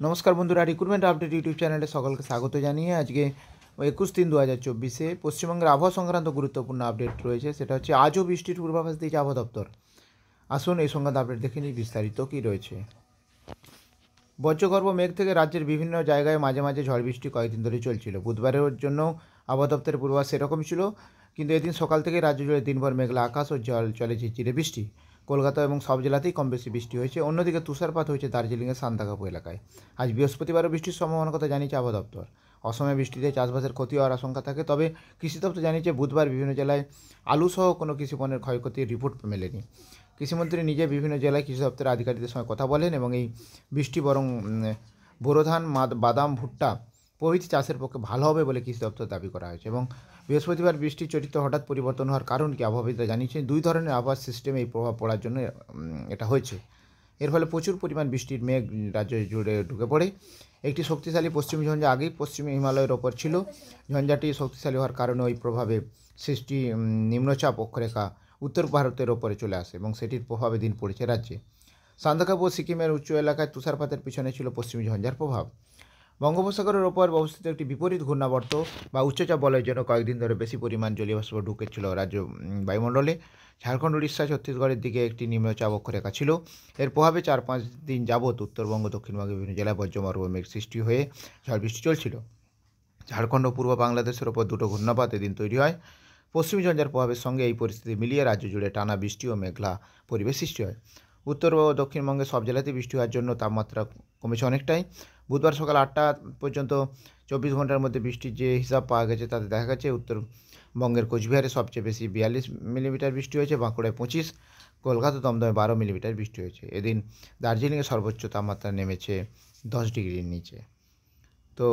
नमस्कार बंधुरा recruitment update YouTube चैनले सकल के स्वागत जानिए आज के 21/3/2024 पश्चिमबंगेर आबहावा संक्रांत गुरुत्वपूर्ण अपडेट रही है आजও বৃষ্টির পূর্বাভাস দিয়েছে আবহাওয়া দপ্তর। আসুন এই সংক্রান্ত আপডেট দেখে নিই বিস্তারিত কী রয়েছে। বজ্রগর্ভ মেঘ থেকে রাজ্যের বিভিন্ন জায়গায় মাঝে মাঝে ঝড় বৃষ্টি কয়েকদিন ধরে চলছিল। বুধবারের জন্য আবহাওয়া দপ্তরের পূর্বাভাস সেরকমই ছিল, কিন্তু এদিন সকাল থেকে রাজ্য জুড়ে দিনভর মেঘলা আকাশ ও জল চলে ঝিরঝিরে বৃষ্টি। কলকাতা এবং সব জেলাতেই কম বেশি বৃষ্টি হয়েছে। অন্যদিকে তুষারপাত হয়েছে দার্জিলিংয়ের সান্দাকফু এলাকায়। আজ বৃহস্পতিবারও বৃষ্টির সম্ভাবনার কথা জানিয়েছে আবহাওয়া দপ্তর। অসমে বৃষ্টিতে চাষবাসের ক্ষতি হওয়ার আশঙ্কা থাকে, তবে কৃষি দপ্তর জানিয়েছে বুধবার বিভিন্ন জেলায় আলুসহ কোনো কৃষি পণ্যের ক্ষয়ক্ষতির রিপোর্ট মেলেনি। কৃষিমন্ত্রী নিজে বিভিন্ন জেলায় কৃষি দপ্তরের আধিকারিকদের সঙ্গে কথা বলেন এবং এই বৃষ্টি বরং বোরো ধান, বাদাম, ভুট্টা প্রভৃতি চাষের পক্ষে ভালো হবে বলে কৃষি দপ্তর দাবি করা হয়েছে। এবং বৃহস্পতিবার বৃষ্টির চরিত্র হঠাৎ পরিবর্তন হওয়ার কারণ কি আবহাওয়াবিদরা জানিয়েছেন দুই ধরনের আবহাওয়া সিস্টেমে এই প্রভাব পড়ার জন্য এটা হয়েছে। এর ফলে প্রচুর পরিমাণ বৃষ্টির মেঘ রাজ্য জুড়ে ঢুকে পড়ে। একটি শক্তিশালী পশ্চিমী ঝঞ্ঝা আগেই পশ্চিমী হিমালয়ের ওপর ছিল। ঝঞ্ঝাটি শক্তিশালী হওয়ার কারণে ওই প্রভাবে সৃষ্টি নিম্নচাপ অক্ষরেখা উত্তর ভারতের ওপরে চলে আসে এবং সেটির প্রভাবে দিন পড়েছে রাজ্যে। সান্দাকফু ও সিকিমের উচ্চ এলাকায় তুষারপাতের পিছনে ছিল পশ্চিমী ঝঞ্ঝার প্রভাব। বঙ্গোপসাগরের ওপর অবস্থিত একটি বিপরীত ঘূর্ণাবর্ত বা উচ্চচাপ বলয়ের জন্য কয়েকদিন ধরে বেশি পরিমাণ জলীয় বাষ্প ঢুকেছিল রাজ্য বায়ুমণ্ডলে। ঝাড়খণ্ড, উড়িষ্যা, ছত্তিশগড়ের দিকে একটি নিম্নচাপ অক্ষরেখা ছিল। এর প্রভাবে 4-5 দিন যাবৎ উত্তরবঙ্গ, দক্ষিণবঙ্গের বিভিন্ন জেলায় বজ্রমর্ব মেঘ সৃষ্টি হয়ে ঝড় বৃষ্টি চলছিল। ঝাড়খণ্ড ও পূর্ব বাংলাদেশের ওপর দুটো ঘূর্ণাপাত এদিন তৈরি হয়। পশ্চিমী ঝঞ্ঝার প্রভাবের সঙ্গে এই পরিস্থিতি মিলিয়ে রাজ্য জুড়ে টানা বৃষ্টি ও মেঘলা পরিবেশ সৃষ্টি হয়। উত্তর ও দক্ষিণবঙ্গে সব জেলাতেই বৃষ্টি হওয়ার জন্য তাপমাত্রা কমেছে অনেকটাই। বুধবার সকাল 8টা পর্যন্ত 24 ঘন্টার মধ্যে বৃষ্টির যে হিসাব পাওয়া গেছে তাতে দেখা গেছে উত্তরবঙ্গের কোচবিহারে সবচেয়ে বেশি 42 মিলিমিটার বৃষ্টি হয়েছে, বাঁকুড়ায় 25, কলকাতা, দমদমে 12 মিলিমিটার বৃষ্টি হয়েছে। এদিন দার্জিলিংয়ে সর্বোচ্চ তাপমাত্রা নেমেছে 10 ডিগ্রির নিচে। তো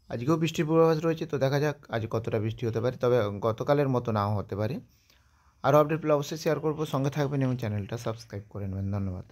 আজকেও বৃষ্টির পূর্বাভাস রয়েছে, তো দেখা যাক আজ কতটা বৃষ্টি হতে পারে, তবে গতকালের মতো নাও হতে পারে। আরও আপডেট পেলে অবশ্যই শেয়ার করবো, সঙ্গে থাকবেন এবং চ্যানেলটা সাবস্ক্রাইব করে নেবেন। ধন্যবাদ।